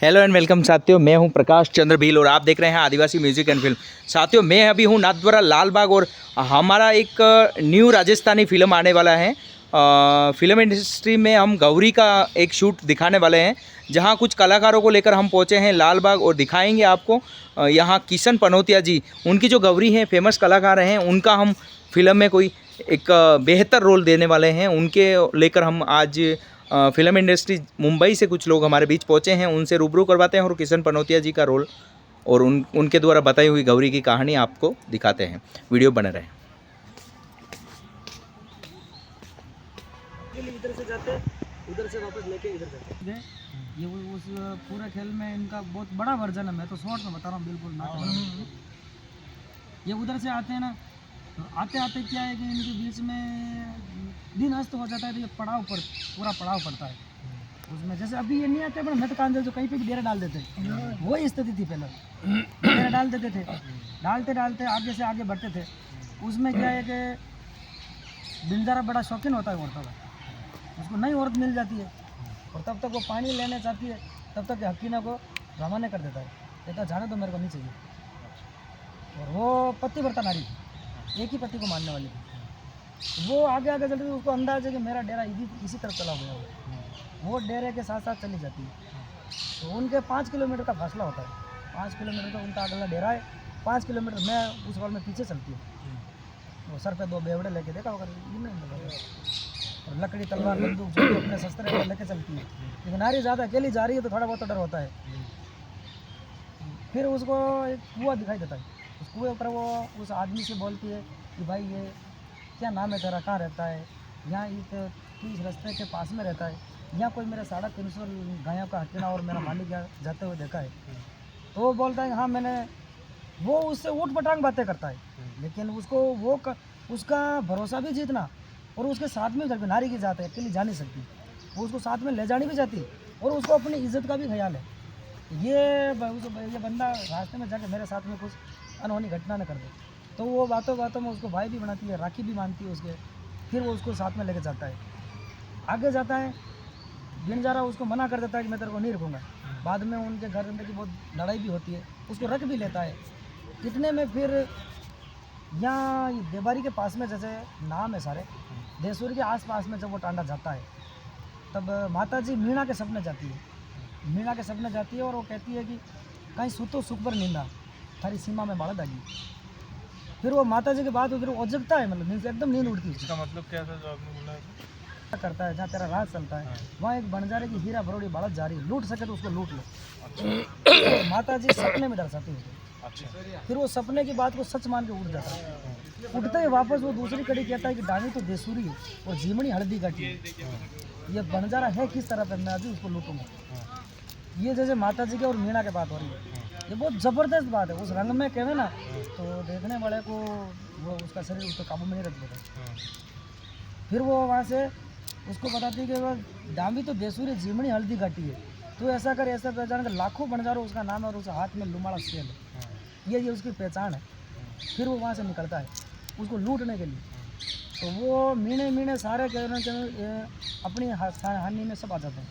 Hello and welcome साथियों, मैं हूं प्रकाश चंद्र भील और आप देख रहे हैं आदिवासी म्यूजिक एंड फिल्म। साथियों, मैं अभी हूं नाथद्वारा लालबाग और हमारा एक न्यू राजस्थानी फिल्म आने वाला है। फिल्म इंडस्ट्री में हम गौरी का एक शूट दिखाने वाले हैं, जहां कुछ कलाकारों को लेकर हम पहुंचे हैं लालबाग और दिखाएंगे आपको। यहां किशन पनौतिया जी, उनकी जो गौरी हैं, फेमस कलाकार हैं, उनका हम फिल्म में कोई एक बेहतर रोल देने वाले हैं। उनके लेकर हम आज फिल्म इंडस्ट्री मुंबई से कुछ लोग हमारे बीच पहुंचे हैं, उनसे रूबरू करवाते हैं और किशन पनौतिया जी का रोल और उनके द्वारा बताई हुई गौरी की कहानी आपको दिखाते हैं। वीडियो बने रहे। इधर से जाते उधर से वापस लेके इधर जाते। ये उस पूरे खेल में इनका बहुत बड़ा वर्जन है। मैं तो शॉर्ट में बता रहा हूँ, बिल्कुल ना। ये उधर से आते हैं ना, तो आते आते क्या है कि इनके बीच में दिन अस्त हो जाता है, तो ये पड़ाव पर पूरा पड़ाव पड़ता है उसमें। जैसे अभी ये नहीं आते अपना नट कांजल जो कहीं पे भी डेरा डाल देते, वही स्थिति थी पहले। डेरा डाल देते थे, डालते डालते आगे से आगे बढ़ते थे। उसमें क्या है कि बिंजारा बड़ा शौकीन होता है औरतों का, उसको नई औरत मिल जाती है और तब तक वो पानी लेने चाहती है, तब तक हकीना को रवाना कर देता है, कहता जाने तो मेरे को नहीं चाहिए। और वो पतिव्रता नारी थी, एक ही पति को मानने वाली थी। वो आगे आगे चलती थी, उसको अंदाज है कि मेरा डेरा इसी तरफ चला गया। वो डेरे के साथ साथ चली जाती है। तो उनके 5 किलोमीटर का फासला होता है, 5 किलोमीटर का उनका अगला डेरा है। 5 किलोमीटर मैं उस वाल में पीछे चलती हूँ, वो सर पे 2 बेवड़े लेके देखा होगा, और लकड़ी तलवार बंदूक जो भी अपने शस्त्र लेके चलती है। लेकिन नारी ज़्यादा अकेली जा रही है तो थोड़ा बहुत डर होता है। फिर उसको एक कुआं दिखाई देता है, उस कुएं पर वो उस आदमी से बोलती है कि भाई ये क्या नाम है तेरा, कहाँ रहता है? यहाँ इस रास्ते के पास में रहता है, यहाँ कोई मेरा 350 गायों का हकीना और मेरा मालिक यहाँ जाते हुए देखा है। तो वो बोलता है हाँ मैंने। वो उससे ऊट पटांग बातें करता है, लेकिन उसको उसका भरोसा भी जीतना और उसके साथ में जब नारी की जात है, अकेली जा नहीं सकती, वो उसको साथ में ले जानी भी चाहती है और उसको अपनी इज्जत का भी ख्याल है। ये बंदा रास्ते में जाके मेरे साथ में कुछ अनहोनी घटना न कर दे, तो वो बातों बातों में उसको भाई भी बनाती है, राखी भी मानती है उसके। फिर वो उसको साथ में लेके जाता है, आगे जाता है। बिनजारा उसको मना कर देता है कि मैं तेरे को नहीं रखूँगा। बाद में उनके घर अंदर की बहुत लड़ाई भी होती है, उसको रख भी लेता है। इतने में फिर यहाँ देबारी के पास में, जैसे नाम है सारे देसूर के आसपास में, जब वो टांडा जाता है तब माता जी मीणा के सपने जाती है। मीणा के सपने जाती है और वो कहती है कि कहीं सुतो सुख पर नींदा, थारी सीमा में बाढ़ आगी। फिर वो माता जी के बाद उधर ओझकता है, मतलब नींद से एकदम नींद उड़ती है। इसका मतलब क्या था जो आपने बोला है? करता है जहाँ तेरा राज चलता है, वहाँ एक बंजारे की हीरा भरोड़ी बाढ़ जा रही है, लूट सके तो उसको लूट लो। तो माता जी सपने में दर्शाती है। अच्छा। फिर वो सपने की बात को सच मान के उठ जाता है। उठते ही वापस वो दूसरी कड़ी कहता है कि डानी तो देसूरी है और जीमनी हल्दी घाटी है, ये बंजारा है किस तरह पे, मैं अभी उसको लूटूंगा। ये जैसे माता जी के और मीणा के बात हो रही है, ये बहुत ज़बरदस्त बात है। उस रंग में कहे ना तो देखने वाले को वो उसका शरीर उसको काबू में नहीं रख देता। फिर वो वहाँ से उसको बताती है कि वो डांबी तो देसूरी जीमनी हल्दी घाटी है, तो ऐसा कर ऐसा पहचान कर, लाखों बंजारों उसका नाम है और उसके हाथ में लुमाड़ा सेल है, ये उसकी पहचान है। फिर वो वहाँ से निकलता है उसको लूटने के लिए। तो वो मीणे सारे अपनी हानि में सब आ जाते हैं।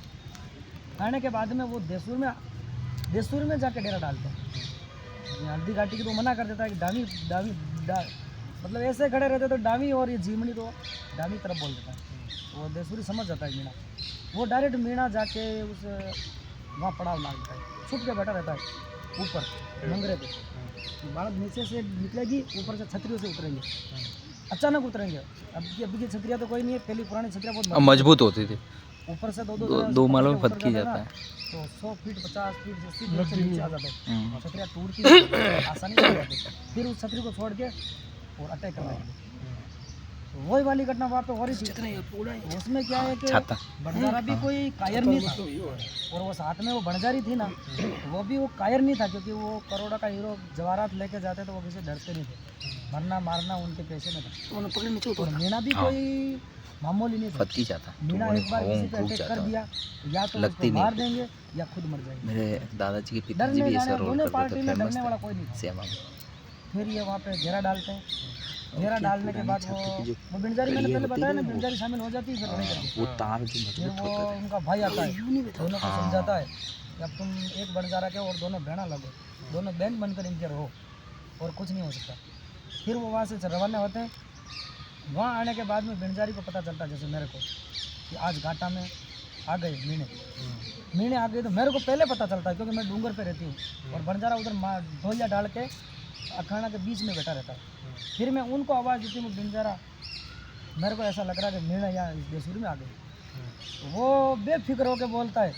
आने के बाद में वो देसूर में जाके डेरा डालते हैं। हल्दी घाटी की तो मना कर देता है कि डावी मतलब ऐसे खड़े रहते तो डावी, और ये जीमनी तो डावी तरफ बोल देता है। वो देसूरी समझ जाता है मीणा, वो डायरेक्ट मीणा जाके उस वहाँ पड़ाव मार देता है, छुप के बैठा रहता है ऊपर मंगरे पे। बालक नीचे से निकलेगी, ऊपर से छतरियों से उतरेंगे, अचानक उतरेंगे। अभी की छतरियाँ तो कोई नहीं है, पहली पुरानी छतरियाँ बहुत मजबूत होती थी, ऊपर से दो मालों में फटकी जाता है, तो 100 फीट 50 फीट से नीचे आ जाते हैं, छतरियाँ टूटती आसानी से जाती। फिर उस छतरी को छोड़ के और अटैक करने लगे। तो वही वाली घटना वहाँ पे हो रही थी। उसमें क्या है कि बंजारा भी कोई कायर नहीं था, और वो साथ में वो बंजारी थी ना, वो भी वो कायर नहीं था, क्योंकि वो करोड़ा का हीरो जवाहरात लेके जाते तो वो किसी डरते नहीं थे, मरना मारना उनके पेशे में था। और मीणा भी कोई मामूली नहीं था, जाता मीणा एक बार किसी पे अटैक कर दिया तो या तो उसको मार देंगे या खुद मर जाएंगे। मेरे दादाजी के पिताजी भी ऐसा रोल करते थे, फेमस थे। फिर ये वहाँ पे घेरा डालते हैं। घेरा डालने के बाद वो बिंजारी, मैंने पहले बताया ना, बिंजारी शामिल हो जाती है। फिर वो तार फिर वो उनका भाई आता है, दोनों को समझाता है कि अब तुम एक बंजारा के और दोनों बहना लगो, दोनों बहन बनकर इनके रहो और कुछ नहीं हो सकता। फिर वो वहाँ से रवाना होते हैं। वहाँ आने के बाद में बिंजारी को पता चलता है, जैसे मेरे को, कि आज घाटा में आ गए मीणे आ गई। तो मेरे को पहले पता चलता है क्योंकि मैं डूंगर पे रहती हूँ और बंजारा उधर ढोलिया डाल के अखाड़ा के बीच में बैठा रहता है। फिर मैं उनको आवाज़ देती हूँ, बिंजारा मेरे को ऐसा लग रहा है कि मीणे यहाँ इस बेसुरी में आ गई। तो वो बेफिक्र होकर बोलता है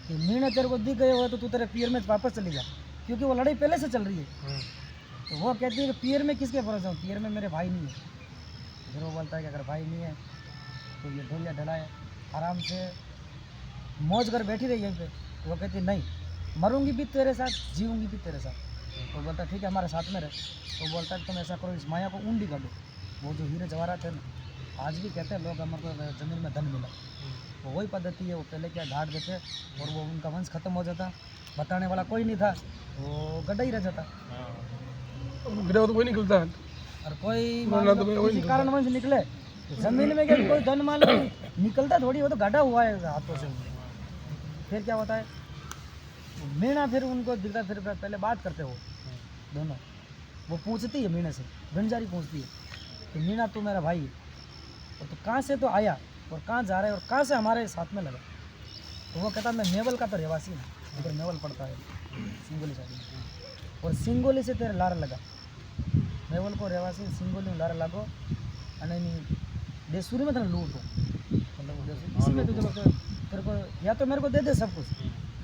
कि मीणे तेरे को दिख गए हो तो तू तेरे पीर में वापस चली जा, क्योंकि वो लड़ाई पहले से चल रही है। तो वो कहती है कि पीर में किसके भरोसे हूँ, पीर में मेरे भाई नहीं है। फिर वो बोलता है कि अगर भाई नहीं है तो ये ढोलिया डलाए, आराम से मौज कर बैठी रही यहीं पे। तो वो कहती नहीं, मरूंगी भी तेरे साथ, जीऊंगी भी तेरे साथ। तो बोलता ठीक है हमारे साथ में रहे। तो बोलता है तुम ऐसा करो, इस माया को ऊंडी कर दो। वो जो हीरे जवाहरात है ना, आज भी कहते हैं लोग हमारे को ज़मीन में धन मिला, तो वही पद्धति है। वो पहले क्या घाट देते और वो उनका वंश खत्म हो जाता, बताने वाला कोई नहीं था, वो गड्ढा ही रह जाता तो कोई निकलता है और कोई किसी कारण वंश निकले। जमीन में क्या कोई धन मान निकलता थोड़ी, वो तो गड्ढा हुआ है हाथों से। फिर क्या होता है, मीणा फिर उनको दिखता, फिर पहले बात करते हो दोनों। वो पूछती है मीणा से, बिंजारी पूछती है कि मीणा तू मेरा भाई है और तू कहाँ से तो आया और कहाँ जा रहा है और कहाँ से हमारे साथ में लगा। तो वो कहता मैं मेवल का तो रहवासी हूँ, उधर मेवल पड़ता है सिंगोली साइड में, और सिंगोली से तेरे लार लगा। मेवल को रहवासी सिंगोली में लार लगो अने देसूरी में तेरे लूट हो, मतलब इसी में तुझे तेरे को या तो मेरे को दे दे सब कुछ,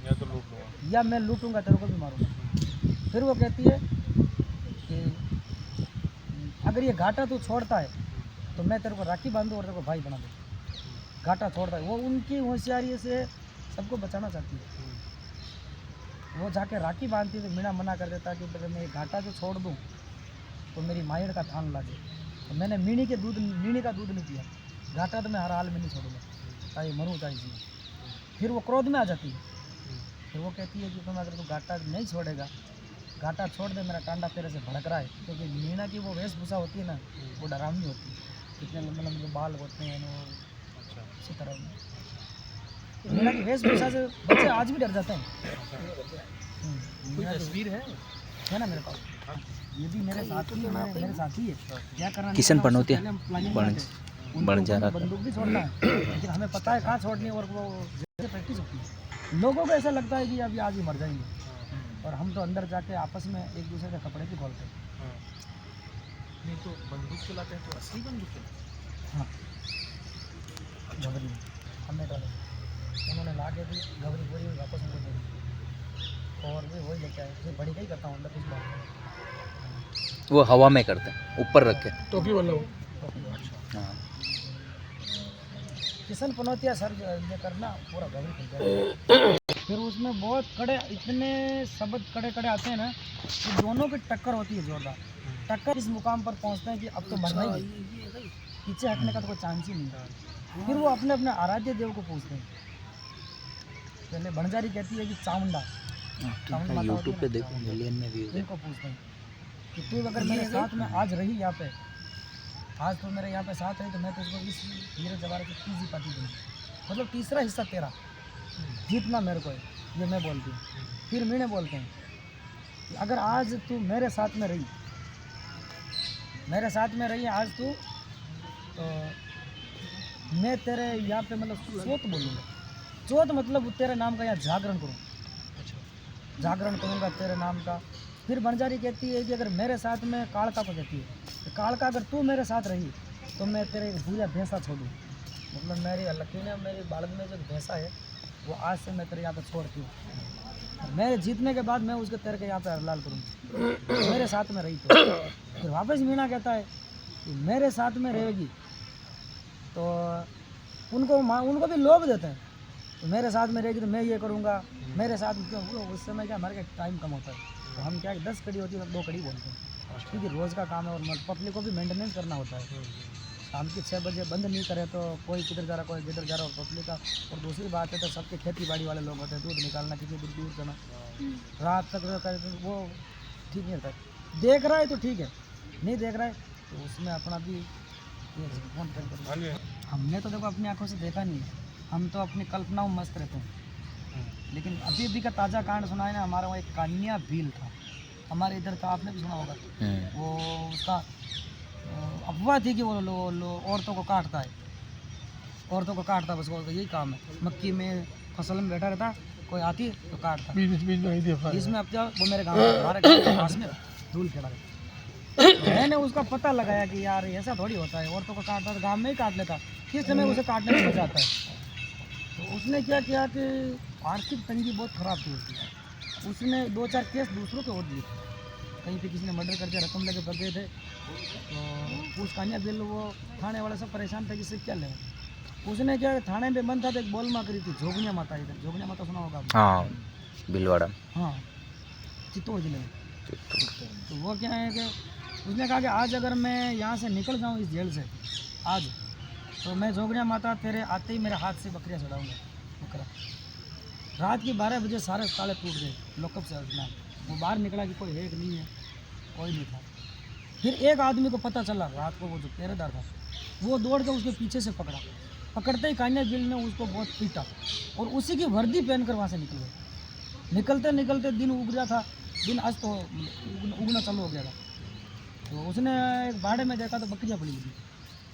या तो लूट लूँगा, या मैं लूटूंगा तेरे को भी मारूंगा। फिर वो कहती है कि अगर ये घाटा तू छोड़ता है तो मैं तेरे को राखी बांधूँ और तेरे को भाई बना दूँ। घाटा छोड़ता है, वो उनकी होशियारी से सबको बचाना चाहती है। वो जाके राखी बांधती है तो मीणा मना कर देता कि अगर मैं घाटा जो छोड़ दूँ तो मेरी मायड़ का थान लागे। तो मैंने मीणी का दूध नहीं पिया, घाटा तो मैं हर हाल में नहीं छोड़ूंगा, चाहे मरूँ चाहे जी। फिर वो क्रोध में आ जाती है। फिर वो कहती है कि तुम अगर तू घाटा नहीं छोड़ेगा, घाटा छोड़ दे, मेरा टांडा तेरे से भड़क रहा है। क्योंकि मीणा की वो वेशभूषा होती है ना, वो डरावनी होती है, कितने लंबे लंबे बाल होते हैं वो, इसी तरह मीणा की वेशभूषा से बच्चे आज भी डर जाते हैं। मीणा की तस्वीर है ना मेरे पास, ये भी मेरे साथ ही मेरे साथी है। क्या करना किशन पनौतिया बन जा रहा था, बंदूक भी छोड़ना है, लेकिन हमें पता है कहाँ छोड़नी है और वो प्रैक्टिस होती है। लोगों को ऐसा लगता है कि अभी आज ही मर जाएंगे, और हम तो अंदर जाके आपस में एक दूसरे के कपड़े भी खोलते हैं। नहीं तो बंदूक चलाते हैं तो असली बंदूक है। हाँ, घबरी हमें डाले, उन्होंने ला के दी घबरी पूरी वापस मुझे दे दी, और भी वही लेके आए। फिर बड़ी का ही करता हूँ अंदर कुछ बात, वो हवा में करते हैं, ऊपर रख के। टोपी वाला हो। हाँ, किशन पनौतिया सर ये करना पूरा घबरी खुल जाए। फिर उसमें बहुत कड़े, इतने शब्द कड़े कड़े आते हैं ना कि दोनों की टक्कर होती है जोरदार। टक्कर इस मुकाम पर पहुंचते हैं कि अब तो मरना ही है, पीछे हटने का तो कोई चांस ही नहीं है। फिर वो अपने अपने आराध्य देव को पूछते हैं। पहले बंजारी कहती है कि चामुंडा यूट्यूब पे देखो मिलियन में व्यूज है। इनको पूछते हैं कि तू अगर मेरे साथ में आज रही यहाँ पे, आज तो मेरे यहाँ पे साथ रही, तो मैं तुझको इस हीरे जवाहरात की तीसरी पार्टी दूँगी, मतलब तीसरा हिस्सा तेरा, जीतना मेरे को है, ये मैं बोलती हूँ। फिर मीणे बोलते हैं कि अगर आज तू मेरे साथ में रही, आज तू, तो मैं तेरे यहाँ पे मतलब चौथ बोलूँगा। चौथ मतलब तेरे नाम का यहाँ जागरण करूँ, जागरण करूँगा तेरे नाम का। फिर बंजारी कहती है कि अगर मेरे साथ में, कालका को कहती है कि कालका अगर तू मेरे साथ रही तो मैं तेरे भूया भैंसा छोड़ूँ, मतलब मेरी लकी ने मेरी बालक में जो भैंसा है वो आज से मैं तेरे यहाँ पे छोड़ती हूँ। मैं जीतने के बाद मैं उसके तेरे के यहाँ पे हरलाल करूँगी, मेरे साथ में रही तो। फिर वापस मीणा कहता है कि मेरे साथ में रहेगी, तो उनको भी लोभ देते हैं, तो मेरे साथ में रहेगी तो मैं ये करूँगा, मेरे साथ क्यों। उस समय क्या हमारे टाइम कम होता है, तो हम क्या 10 कड़ी होती है तो 2 कड़ी बोलते हैं, क्योंकि रोज़ का काम है और पब्लिक को भी मेंटेनेंस करना होता है। शाम के 6 बजे बंद नहीं करे तो कोई किधर जा रहा, कोई किधर जा रहा, और पब्लिक का। और दूसरी बात है तो सबके खेती बाड़ी वाले लोग होते हैं, दूध निकालना, किसी दूर जाना, रात तक वो ठीक नहीं रहता। देख रहा है तो ठीक है, नहीं देख रहा है तो उसमें अपना भी ये फोन पे करें। हमने तो देखो अपनी आंखों से देखा नहीं है, हम तो अपनी कल्पनाओं में मस्त रहते हैं। लेकिन अभी अभी का ताज़ा कांड सुना है ना, हमारा वहाँ एक कान्या भील था हमारे इधर का, आपने भी सुना होगा। वो उसका अफवाह थी कि वो औरतों को काटता है, औरतों को काटता, बस वो यही काम है। मक्की में फसल में बैठा रहता, कोई आती तो काटता। इसमें अब जब वो मेरे गाँव हमारे गाँव के पास में धूल खेला रहता, मैंने उसका पता लगाया कि यार ऐसा थोड़ी होता है, औरतों को काटता तो गाँव में ही काट लेता, किस समय उसे काटने में मजा आता है। तो उसने क्या किया कि आर्थिक तंगी बहुत ख़राब थी उसकी, उसने 2-4 केस दूसरों के और दिए थे। कहीं पे किसी ने मर्डर करके रकम लेके भाग गए थे, तो उस कान्या बिल वो थाने वाले सब परेशान थे कि इससे क्या लें। उसने क्या थाने में बंद था तो एक बोलमा करी थी, जोगनिया माता, इधर जोगनिया माता सुना होगा आपने? हाँ, भीलवाड़ा। हाँ, चित्तौड़ जिले में। तो वो क्या है कि उसने कहा कि आज अगर मैं यहाँ से निकल जाऊँ इस जेल से आज, तो मैं जोगनिया माता तेरे आते ही मेरे हाथ से बकरियाँ चढ़ाऊँगा बकरा। रात के 12 बजे सारे ताले टूट गए लॉकअप से उसने, वो बाहर निकला कि कोई है कि नहीं है, कोई नहीं था। फिर एक आदमी को पता चला रात को, वो जो पहरेदार था, वो दौड़ के उसके पीछे से पकड़ा, पकड़ते ही कान्या बिल ने उसको बहुत पीटा और उसी की वर्दी पहनकर वहाँ से निकल गए। निकलते निकलते दिन उग गया था, दिन आज तो उगना चालू हो गया था। तो उसने एक बाड़े में देखा तो बकरियाँ पड़ी थी,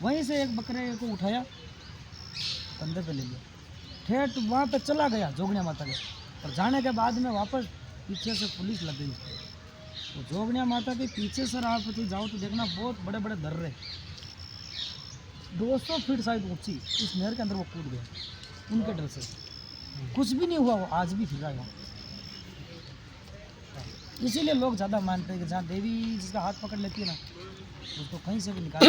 वहीं से एक बकरे को उठाया, कंधे पे ले लिया, ठेठ वहाँ पे चला गया जोगनिया माता के। और जाने के बाद में वापस पीछे से पुलिस लग गई। तो जोगनिया माता के पीछे सर आप जाओ तो देखना बहुत बड़े बड़े दर्रे, 200 फीट शायद ऊंची, इस नहर के अंदर वो कूद गया। उनके डर से कुछ भी नहीं हुआ, वो आज भी फिर रहा है। इसीलिए लोग ज़्यादा मानते हैं कि जहाँ देवी जिसका हाथ पकड़ लेती है ना, उसको कहीं से भी निकाल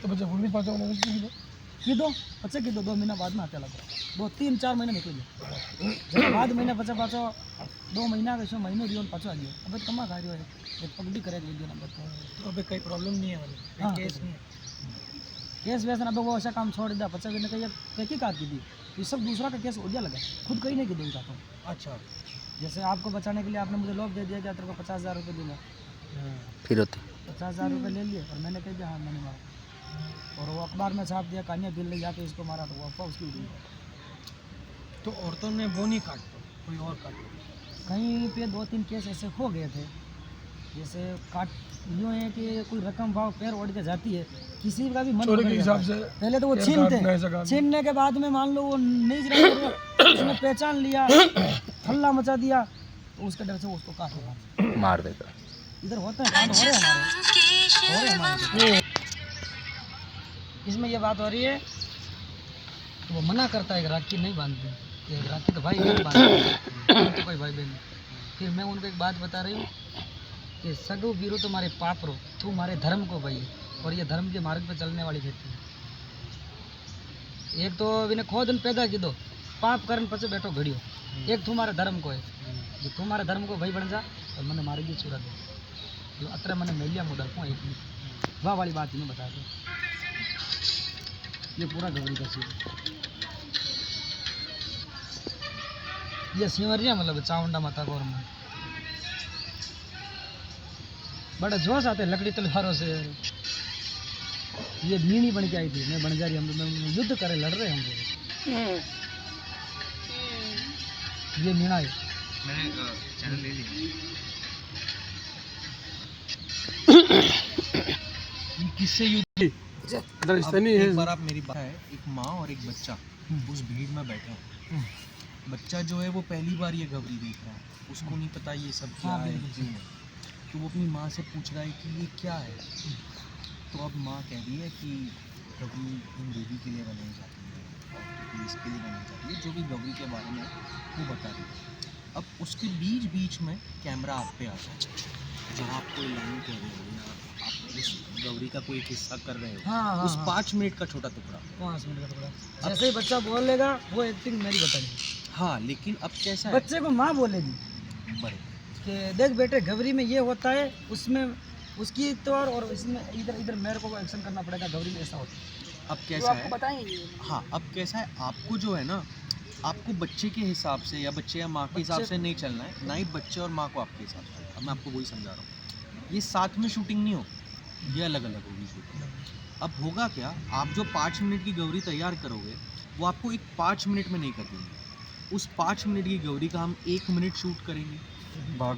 तो बच्चे फुल भी पाँचों की दो बच्चे की 2 महीना बाद में आते लगा, 2-3-4 महीने निकल गए। जब बाद महीने बच्चा पाँचों 2 महीना का महीनों रियो पाँचों आ गया। अब कमा खा रही हो, एक पगड़ी करे वीडियो नंबर। तो अभी कोई प्रॉब्लम नहीं है, हाँ केस नहीं है, केस वैसे अब वो ऐसा काम छोड़ दिया। बच्चा ने कही तहकीकात की थी, ये सब दूसरा का केस उलझा लगा, खुद कहीं नहीं की देगा। तो अच्छा, जैसे आपको बचाने के लिए आपने मुझे लोभ दे दिया कि तेरे को 50,000 रुपये दूंगा, फिर होते 50,000 रुपये ले लिए और मैंने कह दिया हाँ मैंने मारा, और वो अखबार में छाप दिया कान्या बिल ले जाके इसको मारा, तो वो अफवाह उसकी उड़ी। तो औरतों ने वो नहीं काटता, कोई और काटता। कहीं पे 2-3 केस ऐसे हो गए थे, जैसे काट यूँ है कि कोई रकम भाव पैर ओढ़ के जाती है, किसी का भी मन के हिसाब से पहले तो वो छीनते, छीनने के बाद में मान लो वो नहीं उसने पहचान लिया, हल्ला मचा दिया, तो उसके डर से उसको काट मार देगा। इधर होता है कांड, हो रहे हमारे। इसमें ये बात हो रही है, वो मना करता है कि राखी नहीं बांधती, राखी तो भाई बहन बांधते, तो कोई भाई बहन। फिर मैं उनको एक बात बता रही हूँ कि सगु बीरो तुम्हारे पाप रो, तुम्हारे धर्म को भाई, और ये धर्म के मार्ग पे चलने वाली व्यक्ति है। एक तो इन्हें खोदन पैदा की दो पाप करन पचे बैठो घड़ियो, एक तुम्हारे धर्म को है, जो तुम्हारे धर्म को भाई बन जा और मैंने मारेगी चूरा दे, जो अतर मैंने मेलिया मुडर को एक वाह वाली बात इन्हें बता दो। ये पूरा गौरी का सीन, ये सिंवरिया मतलब चामुंडा माता को, में बड़ा जोश आते लकड़ी तलवारों से। ये मीणी बन के आई थी, मैं बन जा रही, हम युद्ध करे लड़ रहे हम लोग। ये मीणा है, मैंने चैनल ले लिया। किससे युद्ध? एक बार आप मेरी बात है, एक माँ और एक बच्चा उस भीड़ में बैठे हैं। बच्चा जो है वो पहली बार ये गौरी देख रहा है, उसको नहीं पता ये सब क्या है, तो वो अपनी माँ से पूछ रहा है कि ये क्या है। तो अब माँ कह रही है कि गौरी इन देवी के लिए बनाई जाती है और इसके लिए बनाई जाती है, जो भी गौरी के बारे में वो बता रही है। अब उसके बीच में कैमरा आप पे आ जाए, जहाँ आप कोई लाइन कह रहे हो या आप उस गौरी का कोई हिस्सा कर रहे हो, हाँ, उस 5 मिनट का छोटा टुकड़ा, 5 मिनट का टुकड़ा जैसे ही बच्चा बोल लेगा वो एक्टिंग मेरी बताएगी। हाँ, लेकिन अब कैसा है, बच्चे को माँ बोलेगी बड़े कि देख बेटे गौरी में ये होता है, उसमें उसकी तौर और इसमें इधर मेरे को एक्शन करना पड़ेगा, गौरी में ऐसा होता है। अब कैसा है बताएंगे, हाँ अब कैसा है, आपको जो है ना, आपको बच्चे के हिसाब से या बच्चे या माँ के हिसाब से नहीं चलना है, ना ही बच्चे और माँ को आपके हिसाब से। अब मैं आपको वही समझा रहा हूँ। ये साथ में शूटिंग नहीं हो, ये अलग अलग होगी शूटिंग। अब होगा क्या, आप जो 5 मिनट की गौरी तैयार करोगे वो आपको एक 5 मिनट में नहीं कर देंगे। उस 5 मिनट की गौरी का हम 1 मिनट शूट करेंगे,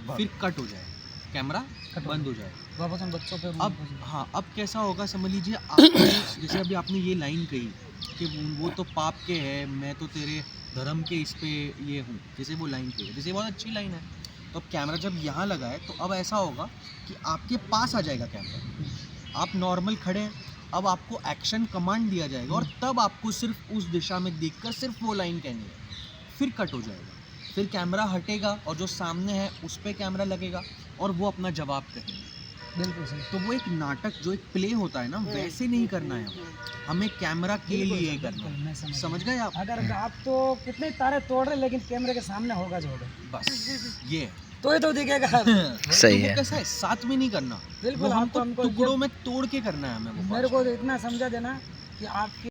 फिर कट हो जाएगा, कैमरा बंद हो जाएगा। वापस उन बच्चों पे अब हाँ, अब कैसा होगा समझ लीजिए, आपने जैसे अभी आपने ये लाइन कही कि वो तो पाप के है, मैं तो तेरे धर्म के इस पे ये हूँ, जैसे वो लाइन कही, जैसे बहुत अच्छी लाइन है। तो अब कैमरा जब यहाँ लगा है तो अब ऐसा होगा कि आपके पास आ जाएगा कैमरा, आप नॉर्मल खड़े हैं, अब आपको एक्शन कमांड दिया जाएगा और तब आपको सिर्फ उस दिशा में देखकर सिर्फ वो लाइन कहनी है, फिर कट हो जाएगा, फिर कैमरा हटेगा और जो सामने है उस पर कैमरा लगेगा और वो अपना जवाब कहेंगे। बिल्कुल सही। तो वो एक नाटक जो एक प्ले होता है ना, वैसे नहीं करना है हमें कैमरा के लिए करना है। मैं समझ गए आप? अगर आप तो कितने तारे तोड़ रहे लेकिन कैमरे के सामने होगा जो होगा, बस ये है। तो ये तो दिखेगा। सही तो वो है। कैसा है, साथ में नहीं करना, बिल्कुल, वो हमको हमको टुकड़ों में तोड़ के करना है हमें वो मेरे को इतना समझा देना कि आपकी